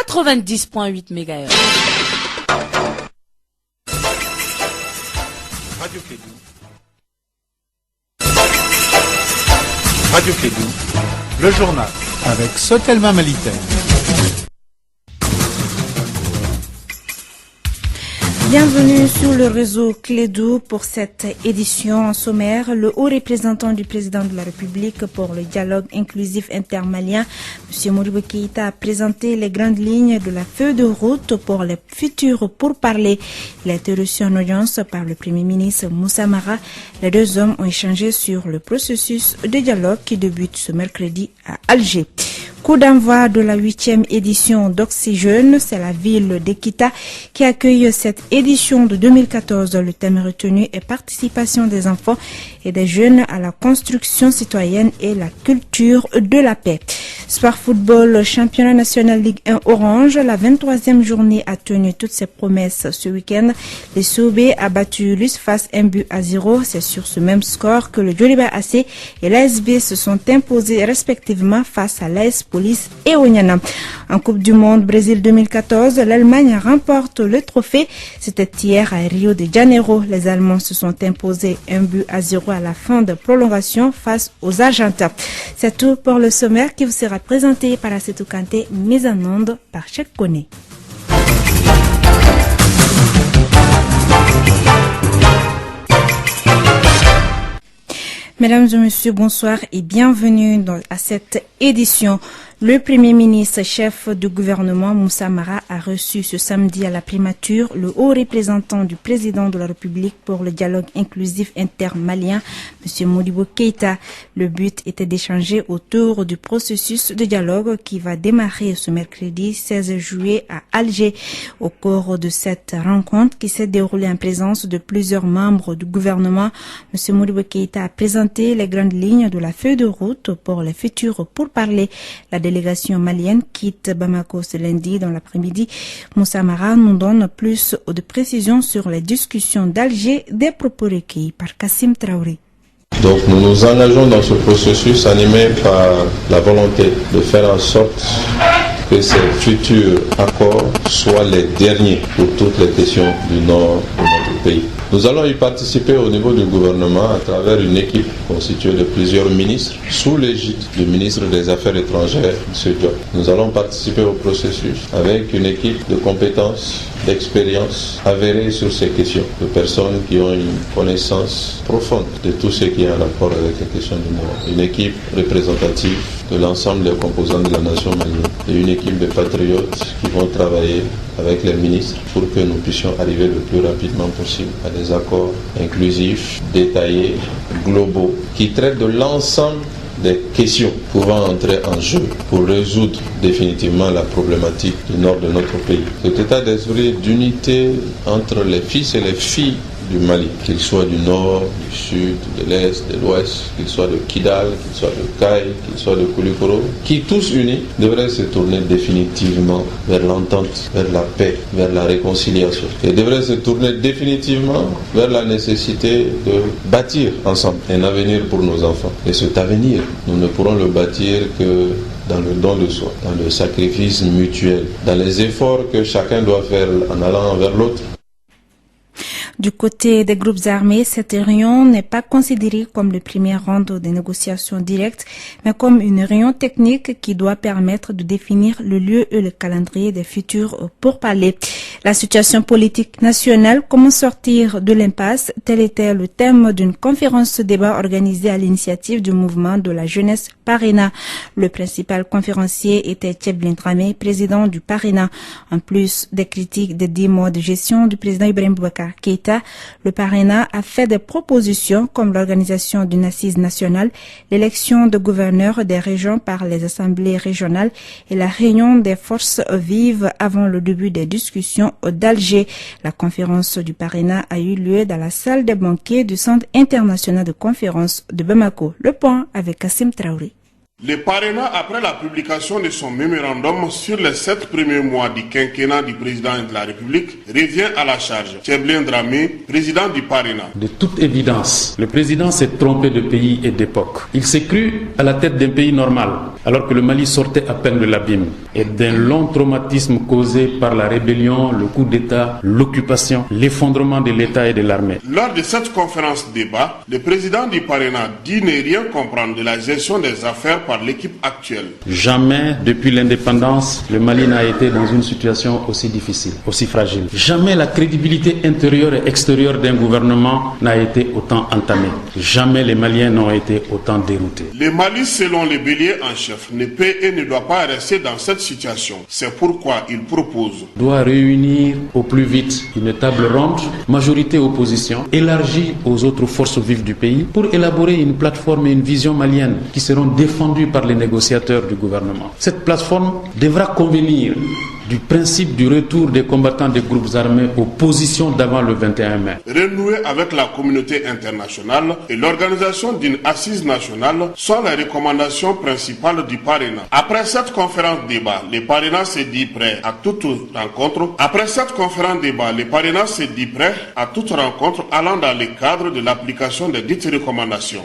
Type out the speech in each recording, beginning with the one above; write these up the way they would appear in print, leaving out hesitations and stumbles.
90.8 MHz. Radio Kédou. Radio Kédou, le journal avec Sotelma Malitaire. Bienvenue sur le réseau Kédou pour cette édition en sommaire. Le haut représentant du président de la République pour le dialogue inclusif intermalien, M. Modibo Keïta, a présenté les grandes lignes de la feuille de route pour les futurs pourparlers. Il a été reçu en audience par le Premier ministre Moussa Mara. Les deux hommes ont échangé sur le processus de dialogue qui débute ce mercredi à Alger. Coup d'envoi de la 8e édition d'Oxygène, c'est la ville d'Ekita qui accueille cette édition de 2014. Le thème retenu est participation des enfants et des jeunes à la construction citoyenne et la culture de la paix. Sport football, championnat national Ligue 1 Orange, la 23e journée a tenu toutes ses promesses ce week-end. Les Sobe a battu l'USFAS 1-0. C'est sur ce même score que le Djoliba AC et l'ASB se sont imposés respectivement face à l'AS Police et Onyana. En Coupe du Monde Brésil 2014, l'Allemagne remporte le trophée. C'était hier à Rio de Janeiro. Les Allemands se sont imposés 1-0 à la fin de prolongation face aux Argentins. C'est tout pour le sommaire qui vous sera présenté par Assetou Kanté, mise en onde par Cheikh Koné. Mesdames et messieurs, bonsoir et bienvenue à cette édition. Le Premier ministre, chef du gouvernement, Moussa Mara, a reçu ce samedi à la primature le haut représentant du président de la République pour le dialogue inclusif intermalien, M. Modibo Keïta. Le but était d'échanger autour du processus de dialogue qui va démarrer ce mercredi 16 juillet à Alger. Au cours de cette rencontre qui s'est déroulée en présence de plusieurs membres du gouvernement, M. Modibo Keïta a présenté les grandes lignes de la feuille de route pour les futurs pourparlers. La délégation malienne quitte Bamako ce lundi dans l'après-midi. Moussa Mara nous donne plus de précisions sur les discussions d'Alger, des propos recueillis par Kassim Traoré. Donc nous nous engageons dans ce processus animé par la volonté de faire en sorte que ces futurs accords soient les derniers pour toutes les questions du nord de notre pays. Nous allons y participer au niveau du gouvernement à travers une équipe constituée de plusieurs ministres sous l'égide du ministre des Affaires étrangères, M. Diop. Nous allons participer au processus avec une équipe de compétences, d'expérience avérées sur ces questions, de personnes qui ont une connaissance profonde de tout ce qui est en rapport avec les questions du Nord. Une équipe représentative de l'ensemble des composants de la nation malienne et une équipe de patriotes qui vont travailler avec les ministres pour que nous puissions arriver le plus rapidement possible à des accords inclusifs, détaillés, globaux, qui traitent de l'ensemble des questions pouvant entrer en jeu pour résoudre définitivement la problématique du nord de notre pays. Cet état d'esprit d'unité entre les fils et les filles du Mali, qu'ils soient du nord, du sud, de l'est, de l'ouest, qu'ils soient de Kidal, qu'ils soient de Kaï, qu'ils soient de Koulikoro, qui tous unis devraient se tourner définitivement vers l'entente, vers la paix, vers la réconciliation. Et devraient se tourner définitivement vers la nécessité de bâtir ensemble un avenir pour nos enfants. Et cet avenir, nous ne pourrons le bâtir que dans le don de soi, dans le sacrifice mutuel, dans les efforts que chacun doit faire en allant vers l'autre. Du côté des groupes armés, cette réunion n'est pas considérée comme le premier round des négociations directes, mais comme une réunion technique qui doit permettre de définir le lieu et le calendrier des futurs pourparlers. La situation politique nationale, comment sortir de l'impasse, tel était le thème d'une conférence débat organisée à l'initiative du mouvement de la jeunesse Parena. Le principal conférencier était Tcheblin Dramé, président du Parena. En plus des critiques des 10 mois de gestion du président Ibrahim Boubacar Keïta, le Parena a fait des propositions comme l'organisation d'une assise nationale, l'élection de gouverneurs des régions par les assemblées régionales et la réunion des forces vives avant le début des discussions d'Alger. La conférence du Parena a eu lieu dans la salle des banquets du Centre international de conférence de Bamako. Le point avec Kassim Traoré. Le parrainat, après la publication de son mémorandum sur les 7 premiers mois du quinquennat du président de la République, revient à la charge. Tcheblin Dramé, président du parrainat. De toute évidence, le président s'est trompé de pays et d'époque. Il s'est cru à la tête d'un pays normal, alors que le Mali sortait à peine de l'abîme, et d'un long traumatisme causé par la rébellion, le coup d'État, l'occupation, l'effondrement de l'État et de l'armée. Lors de cette conférence débat, le président du parrainat dit ne rien comprendre de la gestion des affaires par l'équipe actuelle. Jamais depuis l'indépendance, le Mali n'a été dans une situation aussi difficile, aussi fragile. Jamais la crédibilité intérieure et extérieure d'un gouvernement n'a été autant entamée. Jamais les Maliens n'ont été autant déroutés. Le Mali, selon le bélier en chef, ne peut et ne doit pas rester dans cette situation. C'est pourquoi il propose doit réunir au plus vite une table ronde, majorité opposition, élargie aux autres forces vives du pays, pour élaborer une plateforme et une vision malienne qui seront défendues par les négociateurs du gouvernement. Cette plateforme devra convenir du principe du retour des combattants des groupes armés aux positions d'avant le 21 mai. Renouer avec la communauté internationale et l'organisation d'une assise nationale sont les recommandations principales du parrainat. Après cette conférence débat, le parrainat se dit prêt à toute rencontre. Après cette conférence débat, le parrainat se dit prêt à toute rencontre allant dans le cadre de l'application des dites recommandations.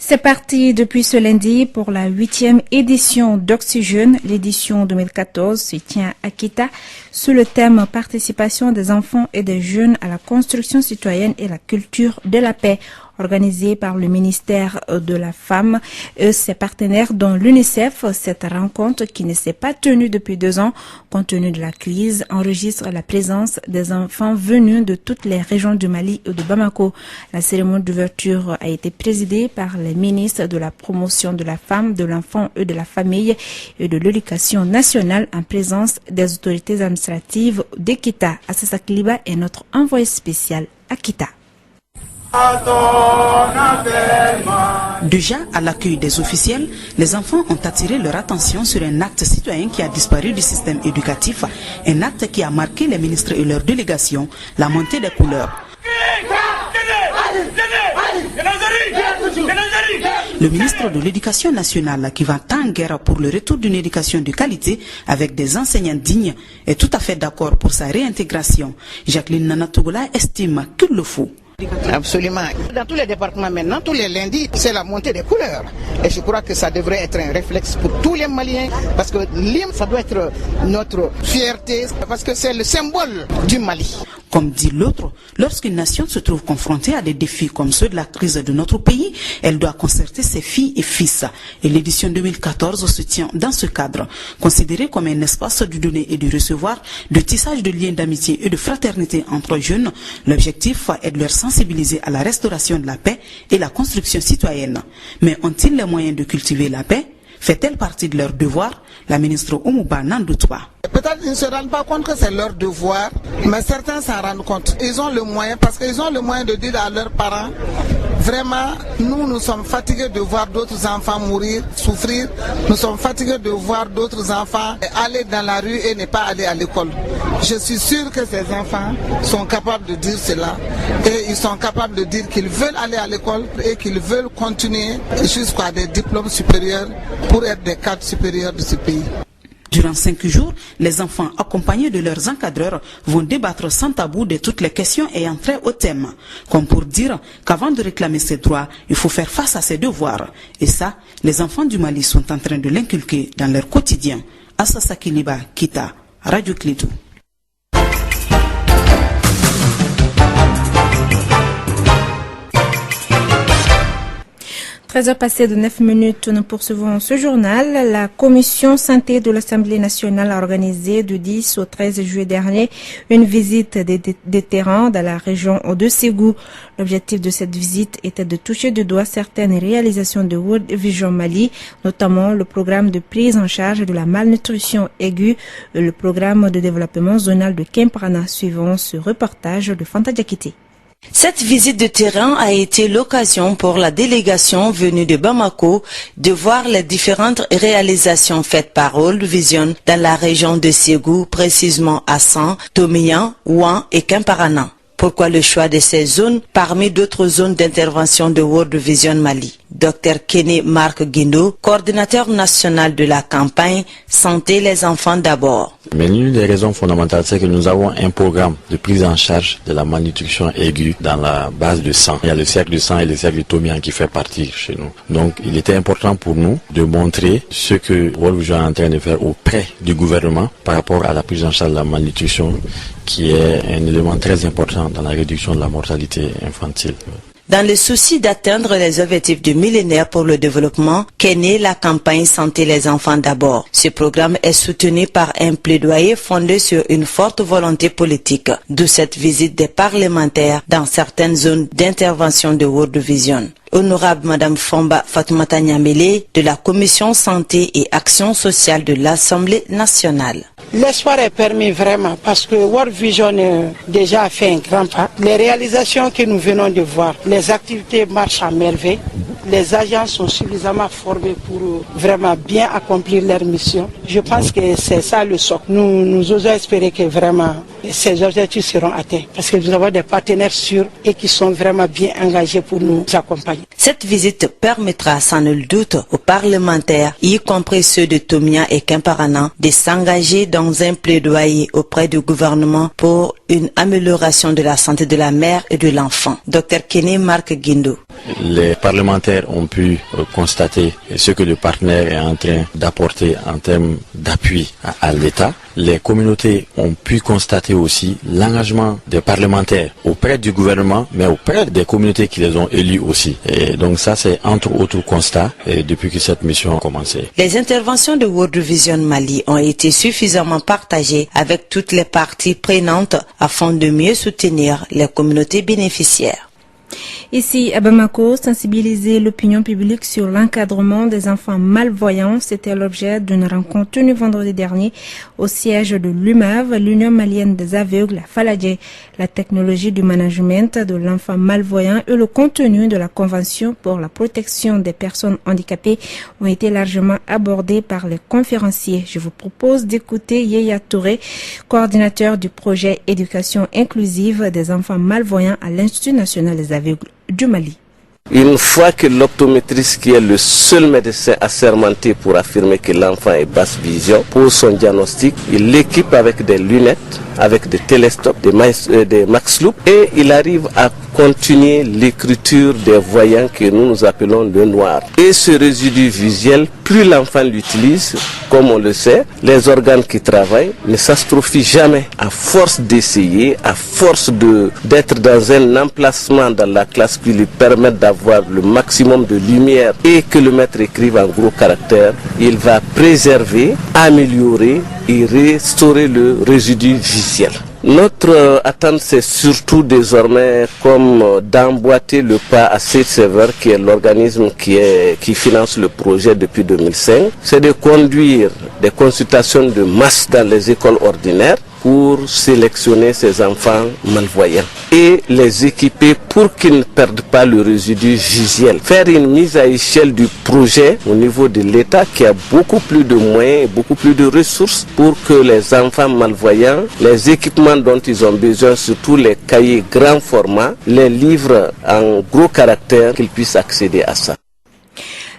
C'est parti depuis ce lundi pour la 8e édition d'Oxygène. L'édition 2014 se tient à Kita sous le thème Participation des enfants et des jeunes à la construction citoyenne et la culture de la paix, organisée par le ministère de la Femme et ses partenaires dont l'UNICEF. Cette rencontre, qui ne s'est pas tenue depuis 2 ans compte tenu de la crise, enregistre la présence des enfants venus de toutes les régions du Mali et de Bamako. La cérémonie d'ouverture a été présidée par les ministres de la promotion de la femme, de l'enfant et de la famille et de l'éducation nationale en présence des autorités administratives d'Ekita. Assassa Kliba est notre envoyé spécial à Kita. Déjà, à l'accueil des officiels, les enfants ont attiré leur attention sur un acte citoyen qui a disparu du système éducatif, un acte qui a marqué les ministres et leurs délégations, la montée des couleurs. Le ministre de l'Éducation nationale, qui va en guerre pour le retour d'une éducation de qualité avec des enseignants dignes, est tout à fait d'accord pour sa réintégration. Jacqueline Nanatogola estime qu'il le faut. Absolument. Dans tous les départements maintenant, tous les lundis, c'est la montée des couleurs. Et je crois que ça devrait être un réflexe pour tous les Maliens, parce que l'hymne, ça doit être notre fierté, parce que c'est le symbole du Mali. Comme dit l'autre, lorsqu'une nation se trouve confrontée à des défis comme ceux de la crise de notre pays, elle doit concerter ses filles et fils. Et l'édition 2014 se tient dans ce cadre, considéré comme un espace du donner et du recevoir, de tissage de liens d'amitié et de fraternité entre jeunes. L'objectif est de leur sensibiliser à la restauration de la paix et la construction citoyenne. Mais ont-ils les moyens de cultiver la paix? Fait-elle partie de leur devoir? La ministre Oumouba n'en doute pas. Peut-être ils ne se rendent pas compte que c'est leur devoir, mais certains s'en rendent compte. Ils ont le moyen, parce qu'ils ont le moyen de dire à leurs parents, vraiment, nous sommes fatigués de voir d'autres enfants mourir, souffrir. Nous sommes fatigués de voir d'autres enfants aller dans la rue et ne pas aller à l'école. Je suis sûr que ces enfants sont capables de dire cela. Et ils sont capables de dire qu'ils veulent aller à l'école et qu'ils veulent continuer jusqu'à des diplômes supérieurs pour être des cadres supérieurs de ce pays. Durant 5 jours, les enfants accompagnés de leurs encadreurs vont débattre sans tabou de toutes les questions ayant trait au thème. Comme pour dire qu'avant de réclamer ses droits, il faut faire face à ses devoirs. Et ça, les enfants du Mali sont en train de l'inculquer dans leur quotidien. Assassa Kiliba, Kita, Radio Klitou. 13h passées de 9 minutes, nous poursuivons ce journal. La commission santé de l'Assemblée nationale a organisé du 10 au 13 juillet dernier une visite des terrains dans la région de Ségou. L'objectif de cette visite était de toucher du doigt certaines réalisations de World Vision Mali, notamment le programme de prise en charge de la malnutrition aiguë et le programme de développement zonal de Kemprana, suivant ce reportage de Fanta Diakité. Cette visite de terrain a été l'occasion pour la délégation venue de Bamako de voir les différentes réalisations faites par World Vision dans la région de Ségou, précisément à San, Tomiyan, Ouan et Kemparana. Pourquoi le choix de ces zones parmi d'autres zones d'intervention de World Vision Mali? Dr Kenny Mark Guindo, coordinateur national de la campagne Santé les enfants d'abord. Mais l'une des raisons fondamentales, c'est que nous avons un programme de prise en charge de la malnutrition aiguë dans la base de sang. Il y a le cercle de sang et le cercle de Tomian qui fait partie chez nous. Donc il était important pour nous de montrer ce que World Vision est en train de faire auprès du gouvernement par rapport à la prise en charge de la malnutrition, qui est un élément très important dans la réduction de la mortalité infantile. Dans le souci d'atteindre les objectifs du millénaire pour le développement, qu'est née la campagne Santé les enfants d'abord. Ce programme est soutenu par un plaidoyer fondé sur une forte volonté politique, d'où cette visite des parlementaires dans certaines zones d'intervention de World Vision. Honorable Madame Fomba Fatoumata Nyamele de la Commission Santé et Action Sociale de l'Assemblée nationale. L'espoir est permis vraiment parce que World Vision a déjà fait un grand pas. Les réalisations que nous venons de voir, les activités marchent à merveille. Les agents sont suffisamment formés pour vraiment bien accomplir leur mission. Je pense que c'est ça le socle. Nous osons espérer que vraiment ces objectifs seront atteints parce que nous avons des partenaires sûrs et qui sont vraiment bien engagés pour nous accompagner. Cette visite permettra sans nul doute aux parlementaires, y compris ceux de Tomia et Kemparana, de s'engager dans un plaidoyer auprès du gouvernement pour une amélioration de la santé de la mère et de l'enfant. Dr Kenny Mark Guindo. Les parlementaires ont pu constater ce que le partenaire est en train d'apporter en termes d'appui à l'État. Les communautés ont pu constater aussi l'engagement des parlementaires auprès du gouvernement, mais auprès des communautés qui les ont élus aussi. Et donc ça, c'est entre autres constats depuis que cette mission a commencé. Les interventions de World Vision Mali ont été suffisamment partagées avec toutes les parties prenantes afin de mieux soutenir les communautés bénéficiaires. Ici à Bamako, sensibiliser l'opinion publique sur l'encadrement des enfants malvoyants, c'était l'objet d'une rencontre tenue vendredi dernier au siège de l'UMAV, l'Union malienne des aveugles à Faladje. La technologie du management de l'enfant malvoyant et le contenu de la Convention pour la protection des personnes handicapées ont été largement abordés par les conférenciers. Je vous propose d'écouter Yeya Touré, coordinateur du projet Éducation inclusive des enfants malvoyants à l'Institut national des aveugles du Mali. Une fois que l'optométriste, qui est le seul médecin assermenté pour affirmer que l'enfant est basse vision, pose son diagnostic, il l'équipe avec des lunettes, avec des télescopes, des max loop, et il arrive à continuer l'écriture des voyants que nous appelons le noir. Et ce résidu visuel, plus l'enfant l'utilise, comme on le sait, les organes qui travaillent ne s'astrophient jamais. À force d'essayer, à force d'être dans un emplacement dans la classe qui lui permet d'avoir le maximum de lumière et que le maître écrive en gros caractères, il va préserver, améliorer et restaurer le résidu visuel. Notre attente, c'est surtout désormais comme d'emboîter le pas à Safe Saver, qui est l'organisme qui finance le projet depuis 2005. C'est de conduire des consultations de masse dans les écoles ordinaires pour sélectionner ces enfants malvoyants et les équiper pour qu'ils ne perdent pas le résidu visuel. Faire une mise à échelle du projet au niveau de l'État qui a beaucoup plus de moyens et beaucoup plus de ressources pour que les enfants malvoyants, les équipements dont ils ont besoin, surtout les cahiers grand format, les livres en gros caractères, qu'ils puissent accéder à ça.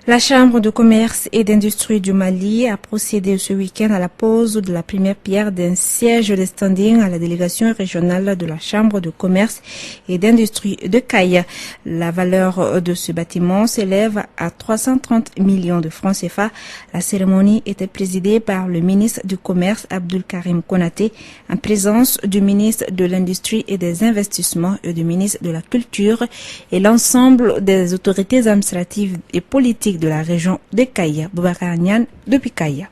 La Chambre de commerce et d'industrie du Mali a procédé ce week-end à la pose de la première pierre d'un siège de standing à la délégation régionale de la Chambre de commerce et d'industrie de Kaya. La valeur de ce bâtiment s'élève à 330 millions de francs CFA. La cérémonie était présidée par le ministre du Commerce, Abdul Karim Konaté, en présence du ministre de l'Industrie et des Investissements et du ministre de la Culture et l'ensemble des autorités administratives et politiques de la région de Kaya. Boubacar Niane depuis Kaya.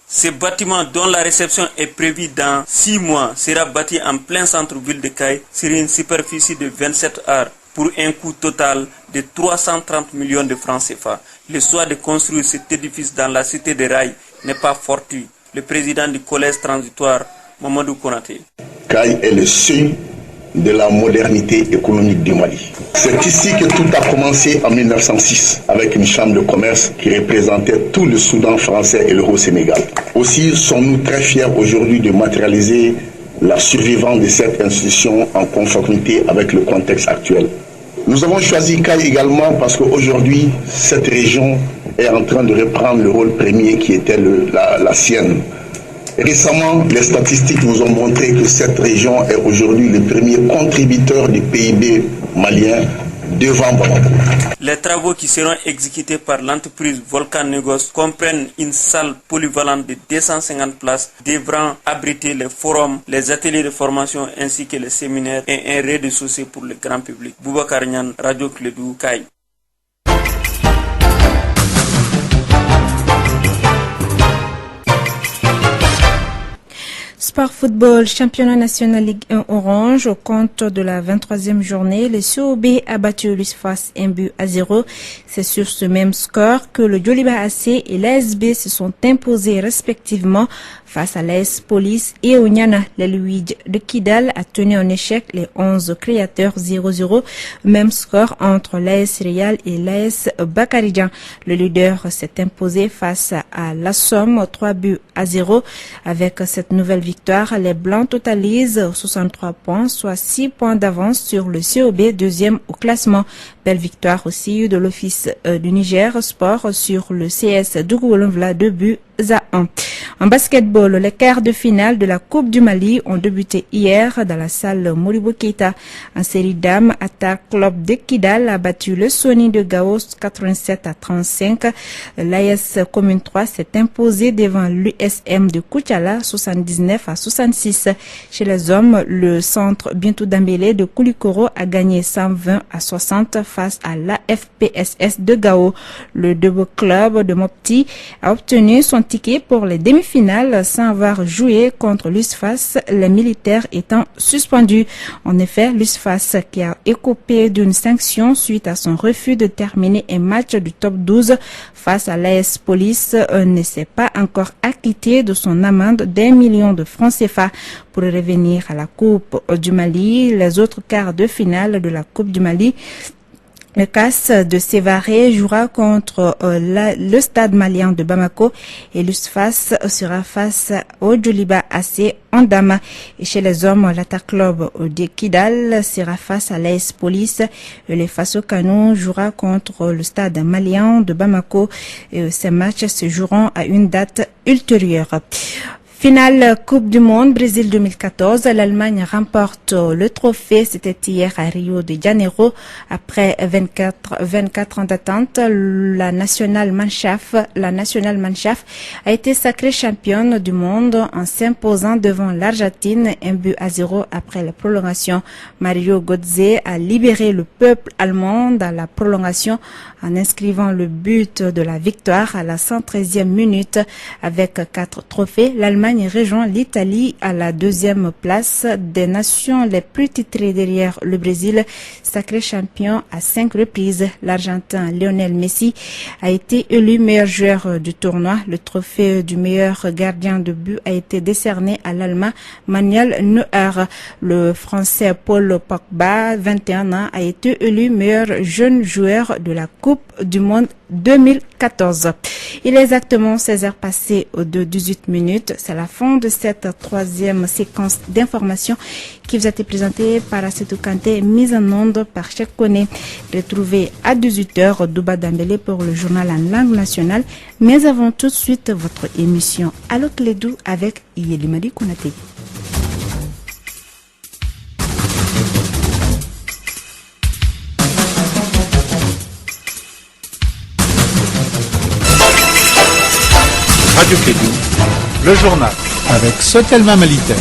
Ce bâtiment dont la réception est prévue dans 6 mois sera bâti en plein centre-ville de Kaya sur une superficie de 27 arts pour un coût total de 330 millions de francs CFA. Le choix de construire cet édifice dans la cité des rails n'est pas fortuit. Le président du collège transitoire, Mamadou Konaté. Kaya est le signe de la modernité économique du Mali. C'est ici que tout a commencé en 1906 avec une chambre de commerce qui représentait tout le Soudan français et le Haut-Sénégal. Aussi sommes-nous très fiers aujourd'hui de matérialiser la survivance de cette institution en conformité avec le contexte actuel. Nous avons choisi CAI également parce qu'aujourd'hui, cette région est en train de reprendre le rôle premier qui était la sienne. Récemment, les statistiques nous ont montré que cette région est aujourd'hui le premier contributeur du PIB malien devant Bamako. Les travaux qui seront exécutés par l'entreprise Volcan Negos comprennent une salle polyvalente de 250 places devant abriter les forums, les ateliers de formation ainsi que les séminaires et un rez-de-chaussée pour le grand public. Boubacar Niane, Radio Clédou, Kaï. Sport football, championnat national Ligue 1 Orange, au compte de la 23e journée, le COB a battu l'USFAS 1-0. C'est sur ce même score que le Djoliba AC et l'ASB se sont imposés respectivement face à l'AS Police et au Niana. Le Luigi de Kidal a tenu en échec les 11 créateurs 0-0. Même score entre l'AS Real et l'AS Bakaridjan. Le leader s'est imposé face à la Somme 3-0. Avec cette nouvelle victoire, les Blancs totalisent 63 points, soit 6 points d'avance sur le COB, deuxième au classement. Belle victoire aussi de l'Office du Niger Sport sur le CS Dougouolonvla, 2-1. En basketball, les quarts de finale de la Coupe du Mali ont débuté hier dans la salle Moribo Keita. En série dames, Attack Club de Kidal a battu le Sony de Gao 87-35. L'AS Commune 3 s'est imposé devant l'USM de Koutiala 79-66. Chez les hommes, le centre Bintou Dambélé de Koulikoro a gagné 120-60 face à l'AFPSS de Gao. Le Debo Club de Mopti a obtenu son ticket pour les demi-finales sans avoir joué contre l'USFAS, les militaires étant suspendus. En effet, l'USFAS, qui a écopé d'une sanction suite à son refus de terminer un match du top 12 face à l'AS Police, ne s'est pas encore acquitté de son amende d'1 million de francs CFA. Pour revenir à la Coupe du Mali, les autres quarts de finale de la Coupe du Mali, le CAS de Sévaré jouera contre le Stade malien de Bamako et l'USFAS sera face au Djoliba AC en Dama. Et chez les hommes, l'Attack Club de Kidal sera face à l'AS Police et le Faso Kano jouera contre le Stade malien de Bamako. Et ces matchs se joueront à une date ultérieure. Finale Coupe du Monde Brésil 2014, l'Allemagne remporte le trophée. C'était hier à Rio de Janeiro. Après 24 ans d'attente, la National Mannschaft a été sacrée championne du monde en s'imposant devant l'Argentine 1-0 après la prolongation. Mario Götze a libéré le peuple allemand dans la prolongation en inscrivant le but de la victoire à la 113e minute. Avec 4 trophées, l'Allemagne rejoint l'Italie à la 2e place des nations les plus titrées derrière le Brésil, sacré champion à 5 reprises. L'Argentin Lionel Messi a été élu meilleur joueur du tournoi. Le trophée du meilleur gardien de but a été décerné à l'Allemand Manuel Neuer. Le Français Paul Pogba, 21 ans, a été élu meilleur jeune joueur de la Coupe du Monde 2014. Il est exactement 16h passées de 18 minutes. C'est la fin de cette 3e séquence d'informations qui vous a été présentée par Assetou Kanté, mise en onde par Cheikh Koné. Retrouvez à 18h Douba Dambélé pour le journal en langue nationale. Mais avant tout de suite votre émission Allo Clédou avec Yelimadi Konaté. Radio Clédou, le journal avec Sotelma Malitaire.